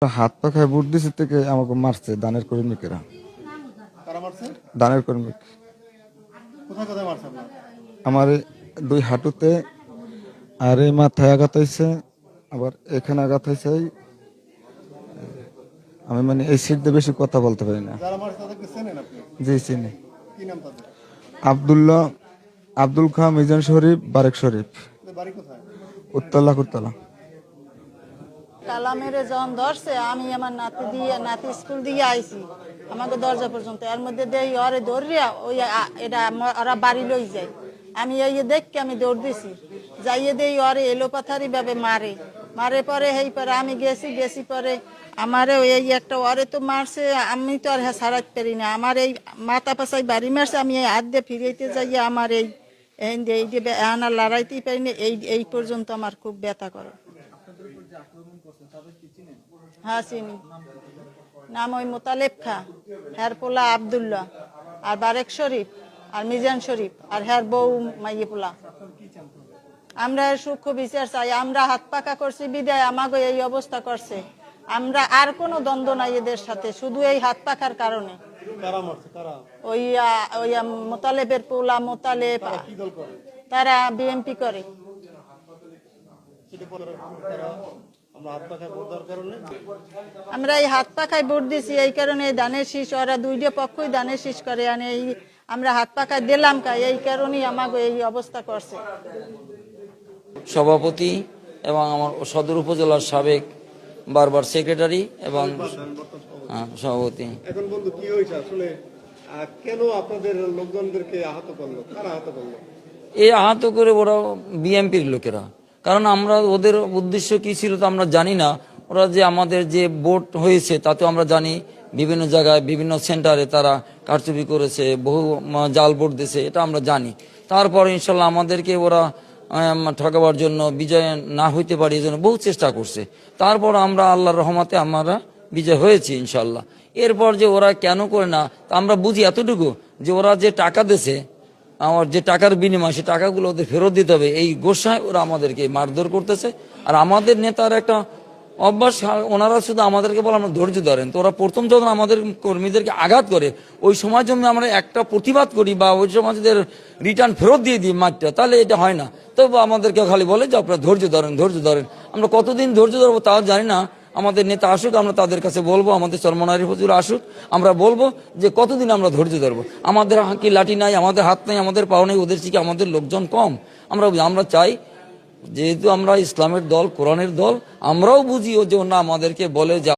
হাত পা খায় বুট দিছে থেকে আমাকে মারছে দানের কর্মীকেরা। কারা মারছে? দানের কর্মী কোথায় কোথায় মারছে আপনার? আমার এই দুই হাঁটুতে আর এই মাথায় আঘাত হয়েছে, আবার এখানে আঘাত হয়েছে। আমি মানে এই সিট দিয়ে বেশি কথা বলতে পারি না। যারা মারছে তাদেরকে চেনেন আপনি? জি চিনি। কি নাম তাদের? আব্দুল্লাহ, আব্দুল খাঁ, মিজান শরীফ, বারেক শরীফ। তাদের বাড়ি কোথায়? উত্তলা কুত্তলা। কালামের যখন ধরছে আমি আমার নাতি স্কুল দিয়ে আইছি আমাকে দরজা পর্যন্ত, এর মধ্যে দেই ওরে ধরিয়া ওই এটা ওরা বাড়ি লই যায়। আমি এই দেখকে আমি দৌড় দিছি, যাইয়ে দেই ওরে এলোপাথারি ভাবে মারে মারে পরে হেই পরে আমি গেছি পরে আমারে এই একটা ওরে তো মারছে, আমি তো আর সারাতে পারি না। আমার এই মাথা পাশাই বাড়ি মারছে, আমি এই হাত দিয়ে ফিরাইতে যাইয়া আমার এই যে আনার লড়াইতেই পারি না, এই পর্যন্ত আমার খুব ব্যথা করে। হ্যাঁ চিনি, নাম ওই মোতালেব খা, হ্যার পোলা আবদুল্লাহ, আর বারেক শরীফ, আর মিজান শরীফ, আর হ্যার বউ মাইয়ে পোলা। আমরা সূক্ষ্ম বিচার চাই। আমরা হাত পাকা করছি বিদায় আমাকে এই অবস্থা করছে। আমরা আর কোনো দ্বন্দ্ব নাই এদের সাথে, শুধু এই হাত পাকার কারণে। কারা মারছে? কারা? ওই ওই মোতালেবের পোলা মোতালেব, কি দল করে? তারা বিএমপি করে। সেটা পরে তারা আমরা হাত পাখায় ভোট দেওয়ার কারণে আমরা এই হাত পাখায় ভোট দিছি এই কারণে ধানের শীষ, ওরা দুইটা পক্ষই ধানের শীষ করে আনে, এই আমরা হাত পাখায় দিলাম কা, এই কারণেই আমাকে এই অবস্থা করছে। সভাপতি এবং আমার সদর উপজেলার সাবেক বারবার সেক্রেটারি এবং সভাপতি। এখন বন্ধু কি হয়েছে আসলে? কেন আপনাদের লোকজনদেরকে আহত করলো? কারা আহত করলো? এই আহত করে ওরা বিএনপির লোকেরা, কারণ আমরা ওদের উদ্দেশ্য কি ছিল তো আমরা জানি না। ওরা যে আমাদের যে ভোট হয়েছে তাতে আমরা জানি বিভিন্ন জায়গায় বিভিন্ন সেন্টারে তারা কারচুপি করেছে, বহু জাল ভোট দিয়েছে, এটা আমরা জানি। তারপরে ইনশাল্লাহ আমাদেরকে ওরা ঠকাবার জন্য বিজয় না হইতে পারি এই জন্য বহু চেষ্টা করছে। তারপর আমরা আল্লাহর রহমতে আমরা বিজয় হয়েছি ইনশাল্লাহ। এরপর যে ওরা কেন করে না তা আমরা বুঝি এতটুকু যে ওরা যে টাকা দিয়েছে, আমার যে টাকার বিনিময় সে টাকাগুলো ওদের ফেরত দিতে হবে, এই গোসায় ওরা আমাদেরকে মারধর করতেছে। আর আমাদের নেতার একটা অভ্যাস, ওনারা শুধু আমাদেরকে বলে আমরা ধৈর্য ধরেন। তো ওরা প্রথম যখন আমাদের কর্মীদেরকে আঘাত করে ওই সময় জন্য আমরা একটা প্রতিবাদ করি বা ওই সময় যদি রিটার্ন ফেরত দিয়ে দিই মাঠটা, তাহলে এটা হয় না। তবু আমাদেরকে খালি বলে যে আপনারা ধৈর্য ধরেন ধৈর্য ধরেন। আমরা কতদিন ধৈর্য ধরবো তাও জানি না। আমাদের নেতা আসুক, আমরা তাদের কাছে বলবো, আমাদের চরমনারী হুজুর আসুক, আমরা বলবো যে কতদিন আমরা ধৈর্য ধরবো। আমাদের কি লাঠি নাই, আমাদের হাত নাই, আমাদের পাও নেই, ওদের থেকে আমাদের লোকজন কম। আমরা চাই যেহেতু আমরা ইসলামের দল, কোরআনের দল, আমরাও বুঝিও যে ওনা আমাদেরকে বলে যে